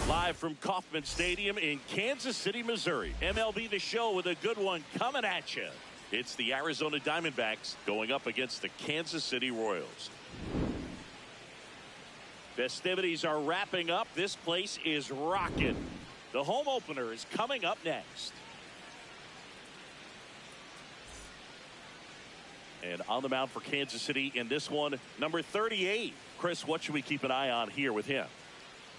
Live from Kauffman Stadium in Kansas City, Missouri. MLB The Show with a good one coming at you. It's the Arizona Diamondbacks going up against the Kansas City Royals. Festivities are wrapping up. This place is rocking. The home opener is coming up next. And on the mound for Kansas City in this one, number 38. Chris, what should we keep an eye on here with him?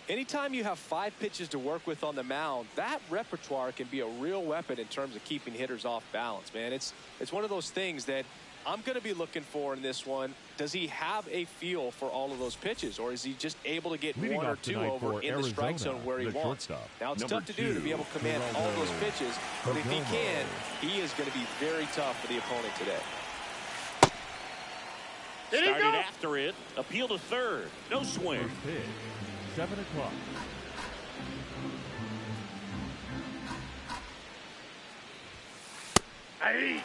Anytime you have 5 pitches to work with on the mound, that repertoire can be a real weapon in terms of keeping hitters off balance, man. It's one of those things that I'm going to be looking for in this one. Does he have a feel for all of those pitches, or is he just able to get one or two over in the strike zone where he wants? Now, it's tough to do to be able to command all those pitches, but if he can, he is going to be very tough for the opponent today. Started after it. Appeal to third. No swing. 7 o'clock. Hey.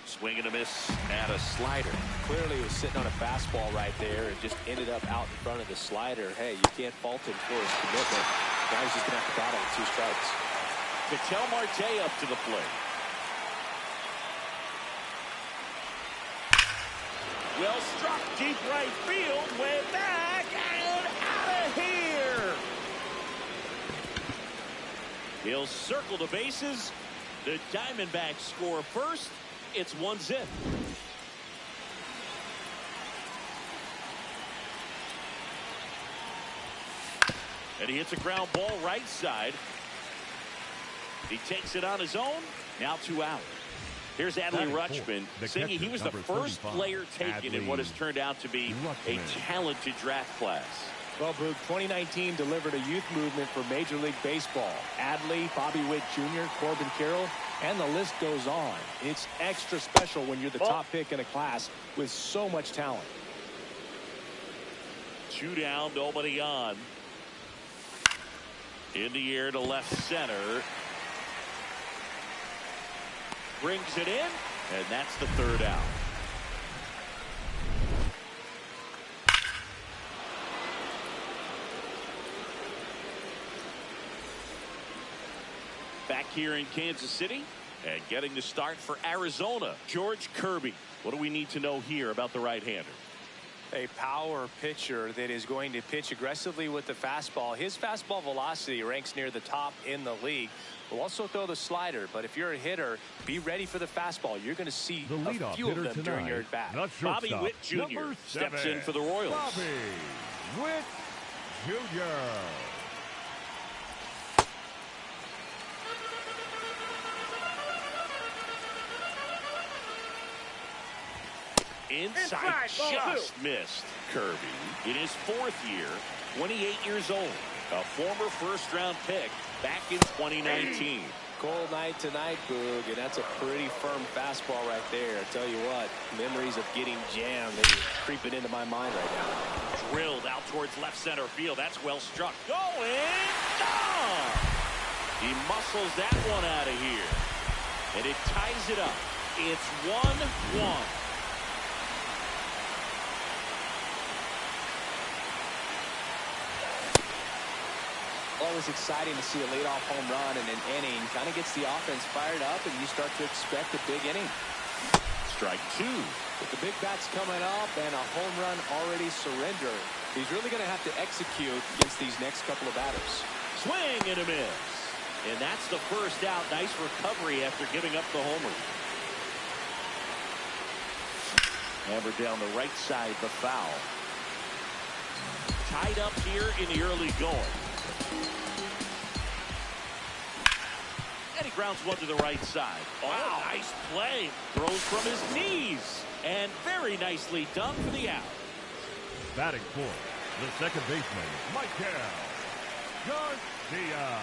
Swing and a miss at a slider. Clearly he was sitting on a fastball right there and just ended up out in front of the slider. Hey, you can't fault him for his commitment. Now he's just going to have to battle with 2 strikes. Ketel Marte up to the plate. Well struck deep right field, way back and out of here. He'll circle the bases. The Diamondbacks score first. It's 1-0. And he hits a ground ball right side. He takes it on his own. Now 2 out. Here's Adley Rutschman saying he was the first player taken in what has turned out to be a talented draft class. Well, Boog, 2019 delivered a youth movement for Major League Baseball. Adley, Bobby Witt Jr., Corbin Carroll, and the list goes on. It's extra special when you're the top pick in a class with so much talent. 2 down, nobody on. In the air to left center. Brings it in, and that's the 3rd out. Back here in Kansas City, and getting the start for Arizona, George Kirby. What do we need to know here about the right-hander? A power pitcher that is going to pitch aggressively with the fastball. His fastball velocity ranks near the top in the league. Will also throw the slider, but if you're a hitter, be ready for the fastball. You're going to see a few of them during your at-bat. Bobby Witt Jr. steps in for the Royals. Bobby Witt Jr. Inside, just missed. Kirby in his 4th year, 28 years old, a former first-round pick back in 2019. Cold night tonight, Boog, and that's a pretty firm fastball right there. I tell you what, memories of getting jammed are creeping into my mind right now. Drilled out towards left center field. That's well struck. Going down. He muscles that one out of here, and it ties it up. It's 1-1. Always exciting to see a leadoff home run in an inning. Kind of gets the offense fired up, and you start to expect a big inning. Strike 2. With the big bats coming up and a home run already surrendered, he's really going to have to execute against these next couple of batters. Swing and a miss. And that's the first out. Nice recovery after giving up the homer. Hammered down the right side, the foul. Tied up here in the early going. And he grounds one to the right side. Wow, nice play. Throws from his knees. And very nicely done for the out. Batting fourth, the second baseman, Michael Garcia.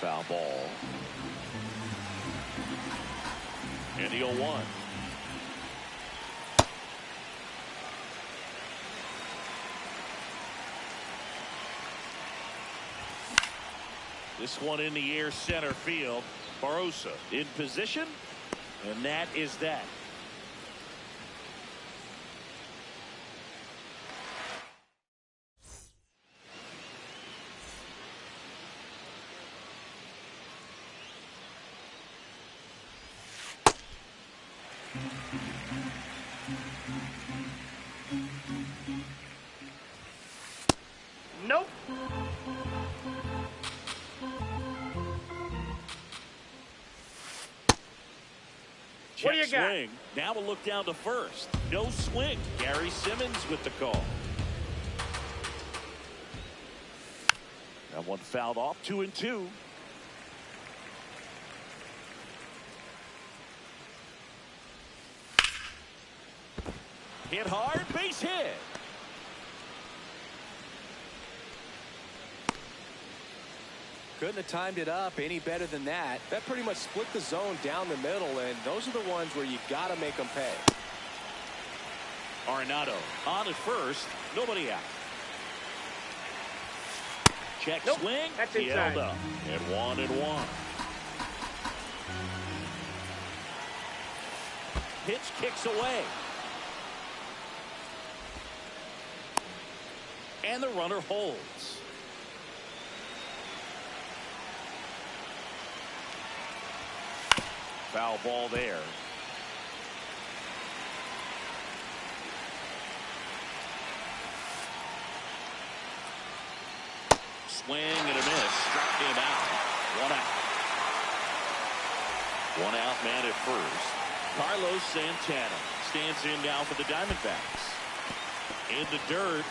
Foul ball. And the 0-1. This one in the air, center field. Barosa in position, and that is that. Nope. What do you got? Swing. Now we'll look down to first. No swing. Gary Simmons with the call. That one fouled off. 2-2. Hit hard. Base hit. Couldn't have timed it up any better than that. That pretty much split the zone down the middle, and those are the ones where you got to make them pay. Arenado on at first. Nobody out. Check Nope. swing. That's He inside. held up. And 1-1. Pitch kicks away. And the runner holds. Foul ball there. Swing and a miss. Struck him out. 1 out. 1 out man at first. Carlos Santana stands in now for the Diamondbacks. In the dirt.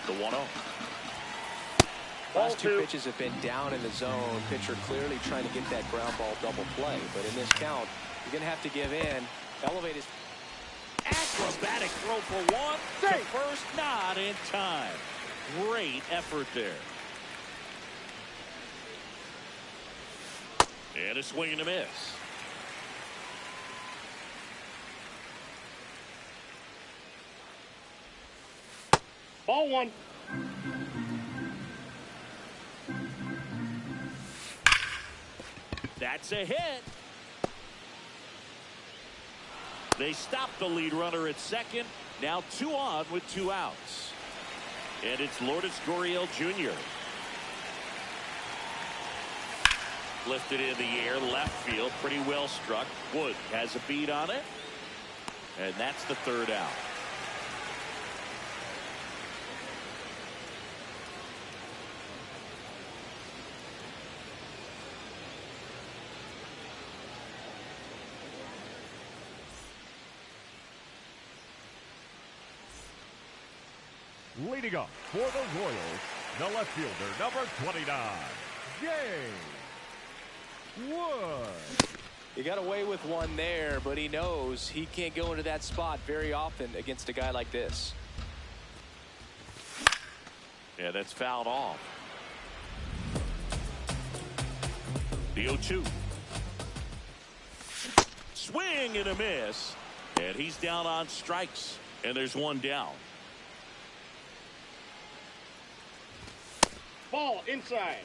The 1-0. Last two pitches have been down in the zone. Pitcher clearly trying to get that ground ball double play. But in this count, you're going to have to give in. Elevate his. Acrobatic throw for one. To first, not in time. Great effort there. And a swing and a miss. Ball one. That's a hit. They stop the lead runner at second. Now 2 on with 2 outs. And it's Lourdes Gurriel Jr. Lifted in the air, left field, pretty well struck. Wood has a beat on it. And that's the 3rd out. Leading up for the Royals, the left fielder, number 29, Wood. He got away with one there, but he knows he can't go into that spot very often against a guy like this. Yeah, that's fouled off. The 0-2. Swing and a miss. And he's down on strikes. And there's 1 down. Ball inside.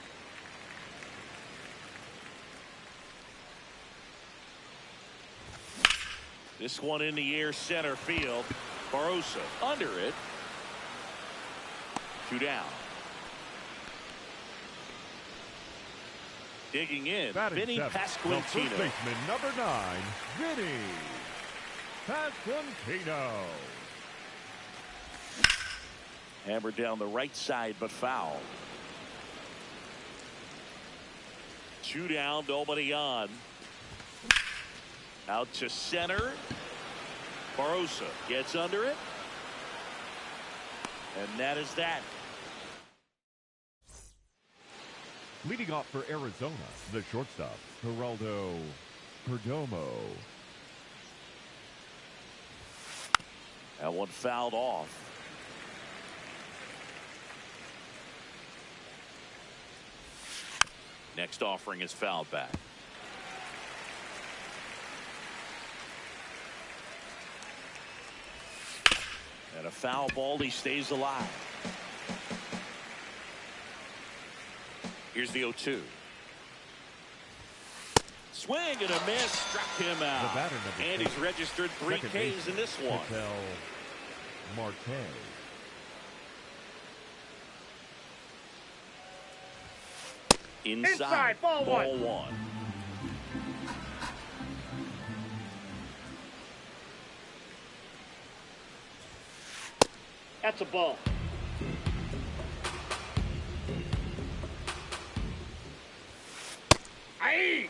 This one in the air, center field. Barosa under it. 2 down. Digging in, Batting Vinny seventh, the first Pasquantino. baseman, number 9, Vinny Pasquantino. Hammered down the right side, but foul. 2 down, nobody on. Out to center. Barossa gets under it. And that is that. Leading off for Arizona, the shortstop, Geraldo Perdomo. That one fouled off. Next offering is fouled back. And a foul ball, he stays alive. Here's the 0-2. Swing and a miss, struck him out. And he's registered 3 Ks in this one. Marte. Inside, ball one. That's a ball. Aye.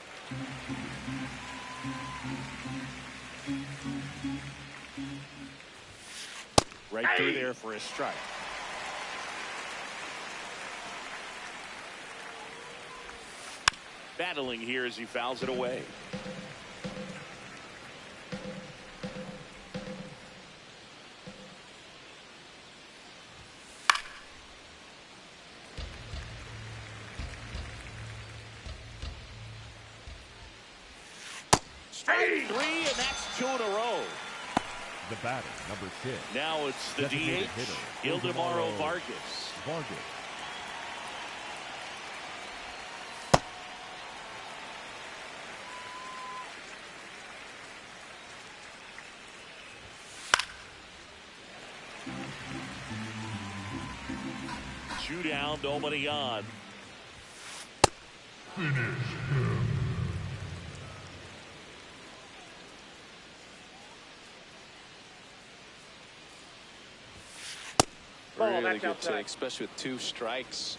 Right through there for a strike. Battling here as he fouls it away. Strike 3, and that's 2 in a row. The batter, number 6. Now it's the DH, Ildemaro Vargas. Two down, nobody on. Finish him. Really good take, especially with 2 strikes.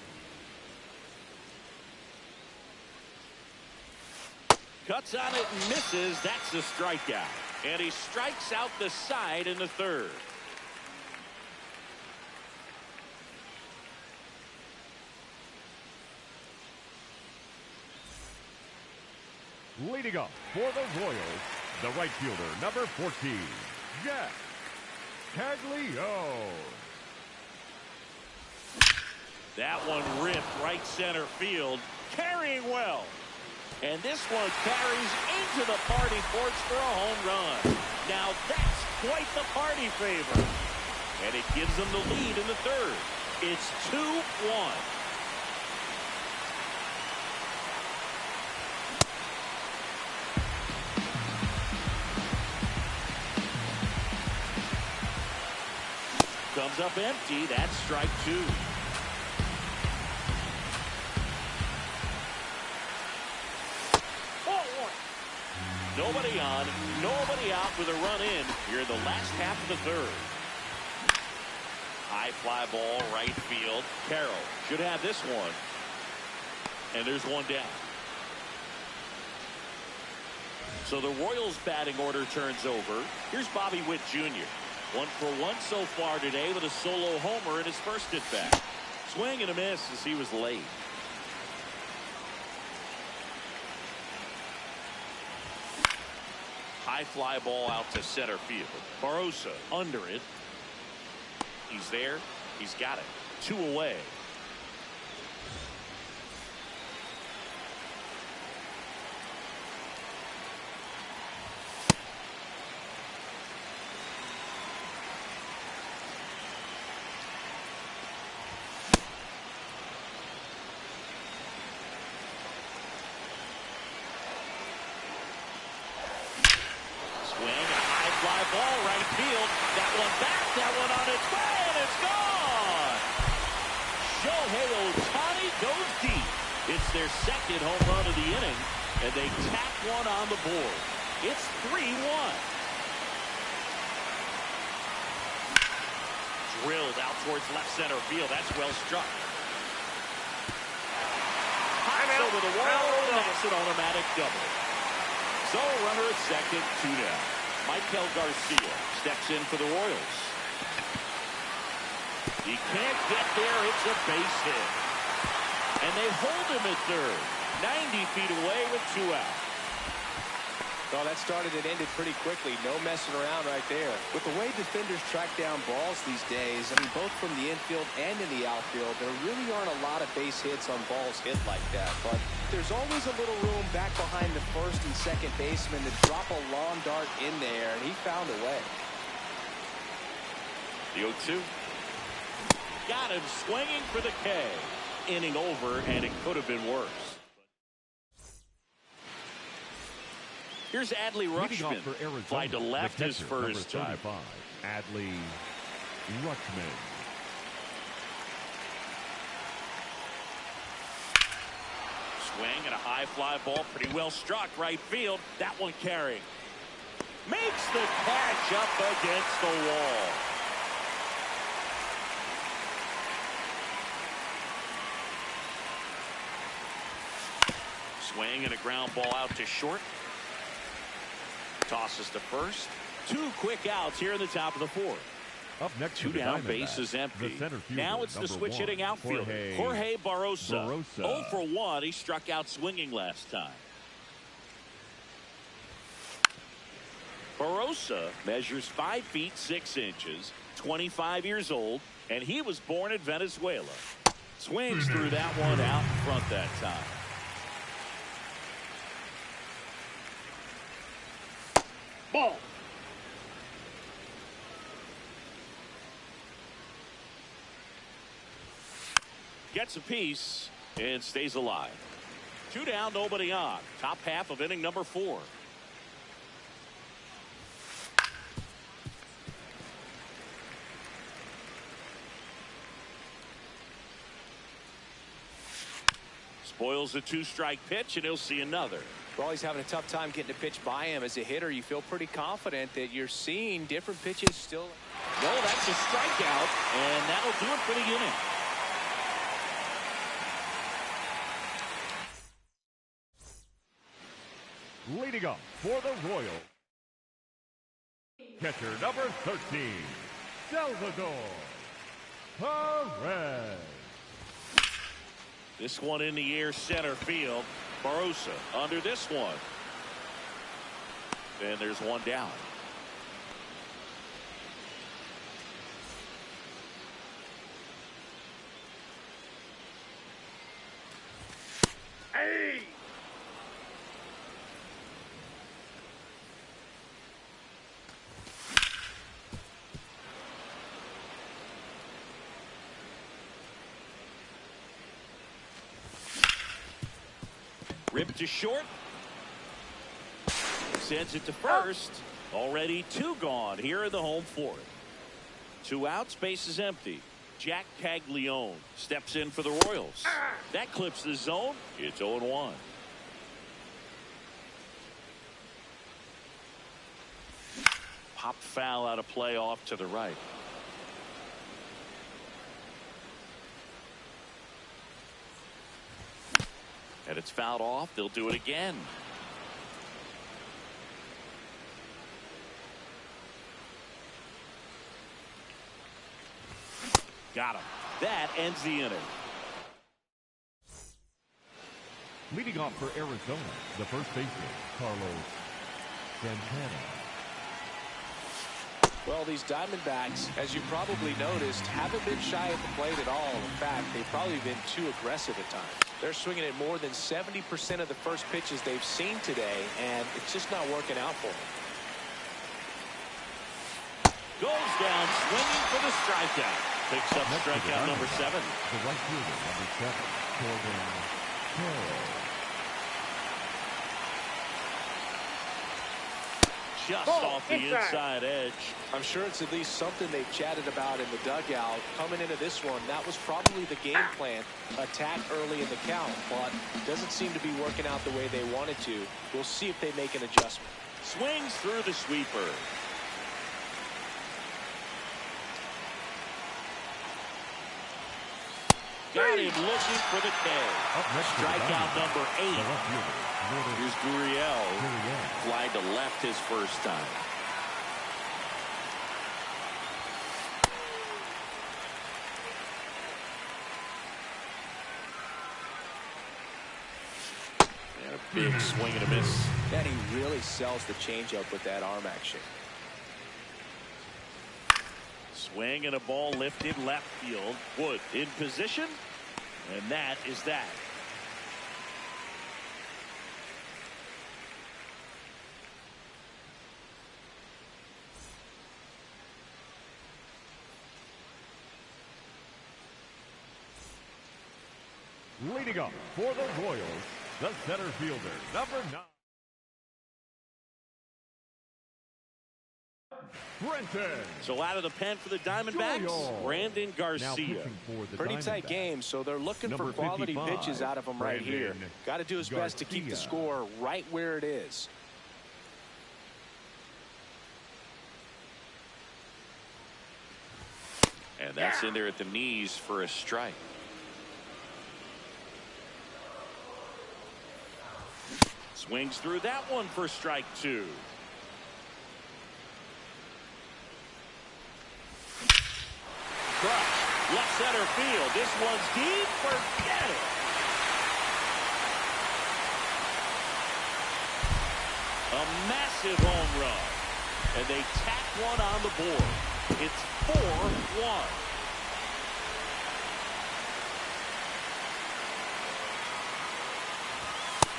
Cuts on it and misses. That's a strikeout. And he strikes out the side in the 3rd. Leading up for the Royals, the right fielder, number 14, Jack Caglio. That one ripped right center field, carrying well. And this one carries into the party porch for a home run. Now that's quite the party favor. And it gives them the lead in the 3rd. It's 2-1. Comes up empty. That's strike 2. Nobody on, nobody out with a run in here in the last half of the 3rd. High fly ball, right field. Carroll should have this one. And there's one down. So the Royals batting order turns over. Here's Bobby Witt Jr. 1 for 1 so far today with a solo homer in his first at bat. Swing and a miss as he was late. High fly ball out to center field. Barossa under it. He's there. He's got it. 2 away. Ball right field. That one back. That one on its way, and it's gone. Shohei Ohtani goes deep. It's their 2nd home run of the inning, and they tack one on the board. It's 3-1. out towards left center field. That's well struck. Hops over the wall, and that's an automatic double. So runner at second, 2 down. Michael Garcia steps in for the Royals. He can't get there. It's a base hit. And they hold him at third. 90 feet away with 2 out. Well, that started and ended pretty quickly. No messing around right there. With the way defenders track down balls these days, I mean, both from the infield and in the outfield, there really aren't a lot of base hits on balls hit like that. But there's always a little room back behind the first and second baseman to drop a long dart in there, and he found a way. The 0-2. Got him swinging for the K. Inning over, and it could have been worse. Here's Adley Rutschman. Fly to left his first time. Adley Rutschman. Swing and a high fly ball. Pretty well struck. Right field. That one carrying. Makes the catch up against the wall. Swing and a ground ball out to short. Tosses to first. 2 quick outs here in the top of the 4th. Up next, 2 down, base is empty. Now it's the switch hitting outfielder, Jorge Barrosa. 0 for 1. He struck out swinging last time. Barrosa measures 5 feet 6 inches, 25 years old, and he was born in Venezuela. Swings through that one out in front that time. Ball. Gets a piece and stays alive. 2 down, nobody on. Top half of inning number 4. Spoils a 2-strike pitch, and he'll see another. Well, he's having a tough time getting a pitch by him. As a hitter, you feel pretty confident that you're seeing different pitches still. No, that's a strikeout, and that'll do it for the inning. Leading up for the Royals, catcher number 13, Salvador Perez. This one in the air, center field. Barrosa under this one. And there's one down. Hey! Ripped to short. Sends it to first. Already 2 gone here in the home 4th. 2 outs, base is empty. Jack Caglione steps in for the Royals. That clips the zone. It's 0-1. Popped foul out of play off to the right. And it's fouled off. They'll do it again. Got him. That ends the inning. Leading off for Arizona, the first baseman, Carlos Santana. Well, these Diamondbacks, as you probably noticed, haven't been shy at the plate at all. In fact, they've probably been too aggressive at times. They're swinging at more than 70% of the first pitches they've seen today, and it's just not working out for them. Goes down swinging for the strikeout. Picks up strikeout number 7. The right fielder, number 7, Corbin Carroll. Just off the inside edge. I'm sure it's at least something they've chatted about in the dugout. Coming into this one, that was probably the game plan. Attack early in the count, but doesn't seem to be working out the way they wanted to. We'll see if they make an adjustment. Swings through the sweeper. got him looking for the K. Strikeout number 8. Here's Gurriel. Fly to left his first time. And a big swing and a miss. And he really sells the changeup with that arm action. Swing and a ball lifted left field. Wood in position. And that is that. Leading up for the Royals, the center fielder, number 9. Brenton. So out of the pen for the Diamondbacks, Brandon Garcia. Pretty tight game, so they're looking for quality pitches out of him right here. Got to do his best to keep the score right where it is. And that's in there at the knees for a strike. Swings through that one for strike 2. Crush, left center field. This one's deep. Forget it. A massive home run. And they tack one on the board. It's 4-1.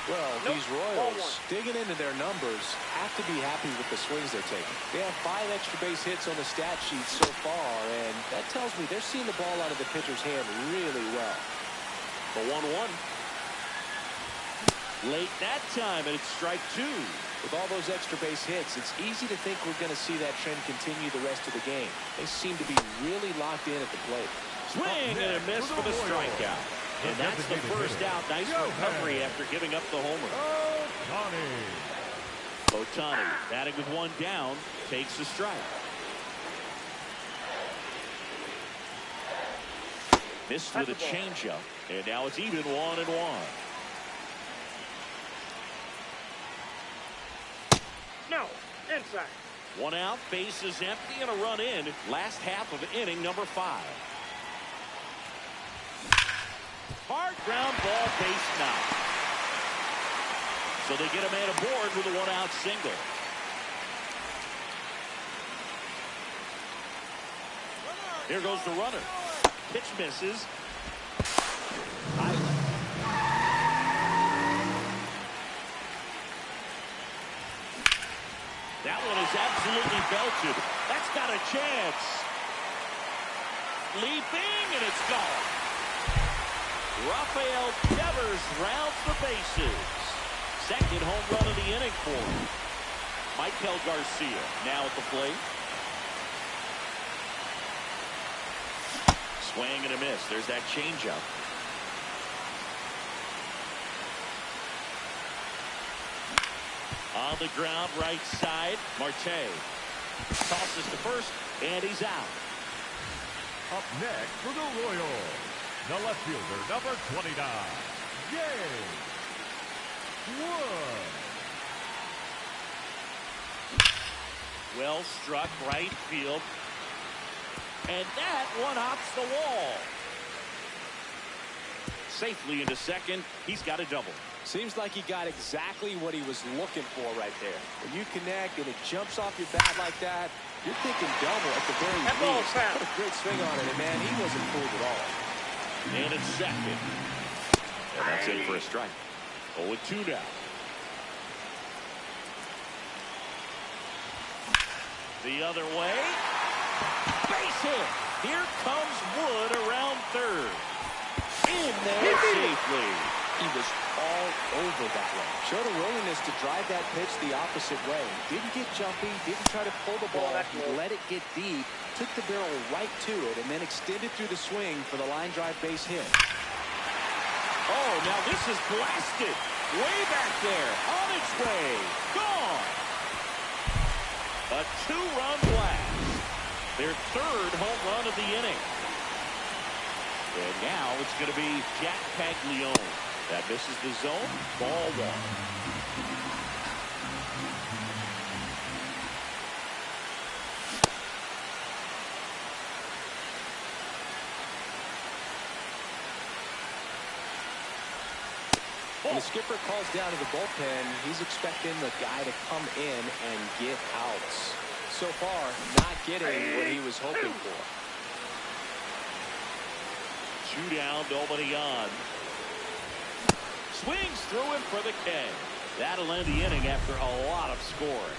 Well, these Royals, digging into their numbers, have to be happy with the swings they're taking. They have 5 extra base hits on the stat sheet so far, and that tells me they're seeing the ball out of the pitcher's hand really well. The 1-1. Late that time, and it's strike 2. With all those extra base hits, it's easy to think we're going to see that trend continue the rest of the game. They seem to be really locked in at the plate. Swing and a miss for the strikeout. And that's the first out. Nice recovery after giving up the homer. Ohtani batting with 1 down, takes the strike. Missed with a changeup, and now it's even 1-1. No, inside. 1 out, base is empty, and a run in. Last half of inning number 5. Hard ground ball, base knock. So they get a man aboard with a 1-out single. Here goes the runner. Pitch misses. That one is absolutely belted. That's got a chance. Leaping, and it's gone. Rafael Devers rounds the bases. Second home run of the inning for him. Michael Garcia now at the plate. Swing and a miss. There's that changeup. On the ground, right side. Marte tosses to first, and he's out. Up next for the Royals, the left fielder, number 29, Gm3 Well struck right field. And that one hops the wall. Safely into second. He's got a double. Seems like he got exactly what he was looking for right there. When you connect and it jumps off your bat like that, you're thinking double at the very least. Put a great swing on it, and man, he wasn't fooled at all. And it's second. And that's in for a strike. 0-2 now. The other way. Base hit. Here comes Wood around third. In there safely. He was all over that one. Showed a willingness to drive that pitch the opposite way. Didn't get jumpy, didn't try to pull the ball. He let it get deep, took the barrel right to it, and then extended through the swing for the line drive base hit. Oh, now this is blasted. Way back there. On its way. Gone. A 2-run blast. Their third home run of the inning. And now it's going to be Jack Paglione. That misses the zone. Ball one. When the skipper calls down to the bullpen, he's expecting the guy to come in and get outs. So far, not getting what he was hoping for. 2 down, nobody on. Swings through him for the K. That'll end the inning after a lot of scoring.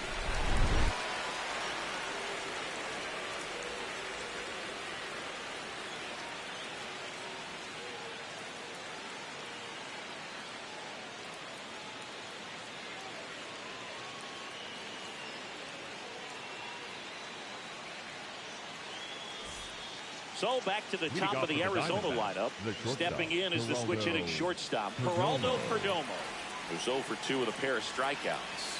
So back to the top of the Arizona lineup. Stepping in is the switch hitting shortstop, Geraldo Perdomo, who's 0 for 2 with a pair of strikeouts.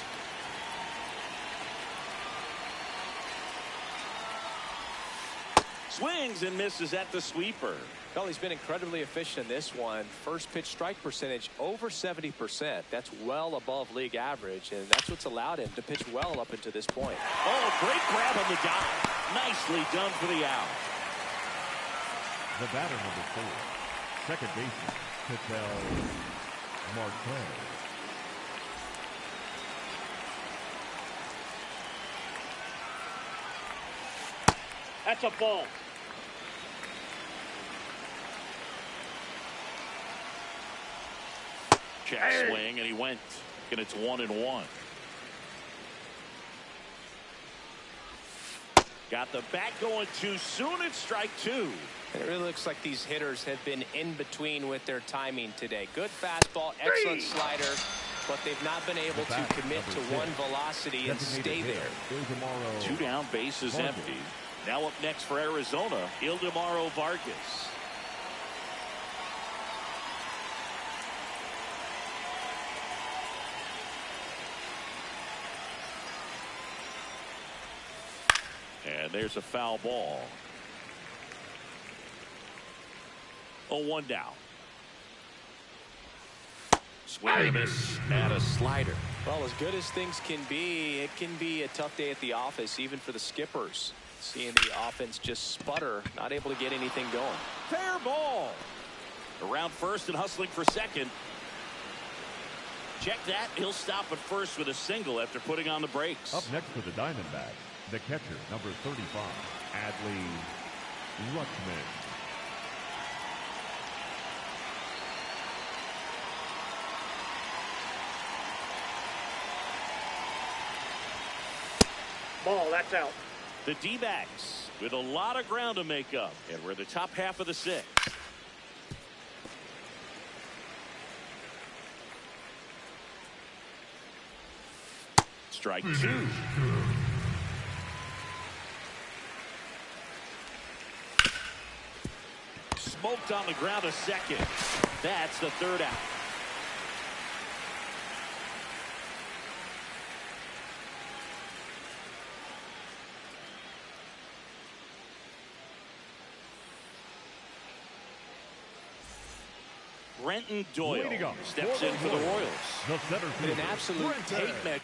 Swings and misses at the sweeper. Well, he's been incredibly efficient in this one. First pitch strike percentage over 70%. That's well above league average, and that's what's allowed him to pitch well up until this point. Oh, great grab on the dive. Nicely done for the out. The batter, number 4, second baseman, Ketel Marte. That's a ball. Check swing, and he went. And it's 1-1. Got the bat going too soon. It's strike 2. It really looks like these hitters have been in between with their timing today. Good fastball, excellent slider, but they've not been able to commit to one velocity and stay there. 2 down, base is empty. Now up next for Arizona, Ildemaro Vargas. And there's a foul ball. 0-1 down. Swing and a miss and a slider. Well, as good as things can be, it can be a tough day at the office, even for the skippers. Seeing the offense just sputter, not able to get anything going. Fair ball. Around first and hustling for second. Check that. He'll stop at first with a single after putting on the brakes. Up next for the Diamondbacks, the catcher, number 35, Adley Rutschman. Ball, that's out. The D-backs with a lot of ground to make up, and we're the top half of the 6th. Strike 2. Smoked on the ground a second. That's the 3rd out. Brenton Doyle steps in for the Royals. The center fielder, An absolute tape measure.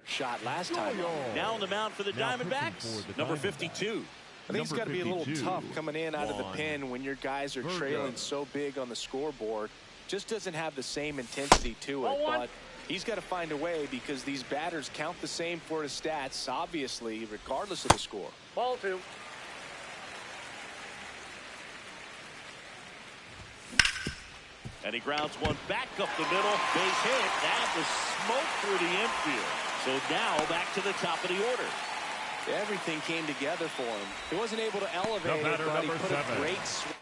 Shot last time. Now on the mound for the Diamondbacks, number 52. I think it's got to be a little tough coming in out of the pen when your guys are trailing so big on the scoreboard. Just doesn't have the same intensity to it, but he's got to find a way because these batters count the same for his stats, obviously, regardless of the score. Ball 2. And he grounds one back up the middle. Base hit. That was smoke through the infield. So now back to the top of the order. Everything came together for him. He wasn't able to elevate it, but he put a great swing.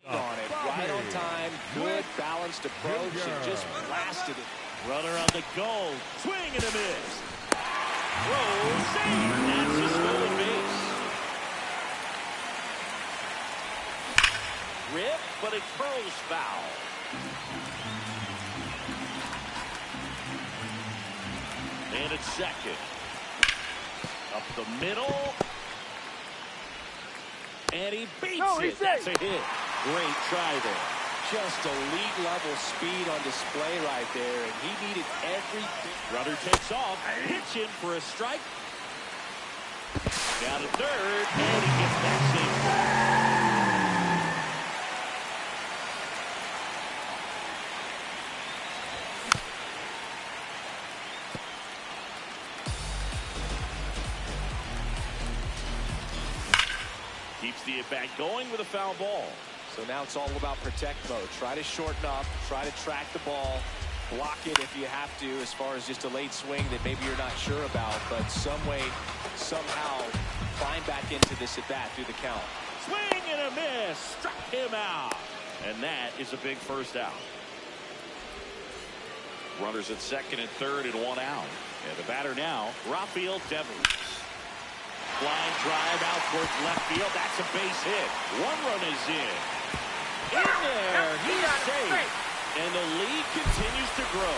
On it, right on time, good balanced approach, and just blasted it. Runner on the goal, swing and a miss. Throw, save. That's a stolen base. but it curls foul. And it's second. Up the middle. And he beats it. That's a hit. Great try there. Just elite level speed on display right there, and he needed every. Runner takes off, pitch in for a strike. Down to third, and he gets that safe. Keeps the at-bat going with a foul ball. So now it's all about protect mode. Try to shorten up, try to track the ball, block it if you have to, as far as just a late swing that maybe you're not sure about, but some way, somehow climb back into this at-bat through the count. Swing and a miss. Struck him out. And that is a big first out. Runners at second and third and one out. And the batter now, Rafael Devers. Flying drive out towards left field. That's a base hit. One run is in. In there. He's safe. And the lead continues to grow.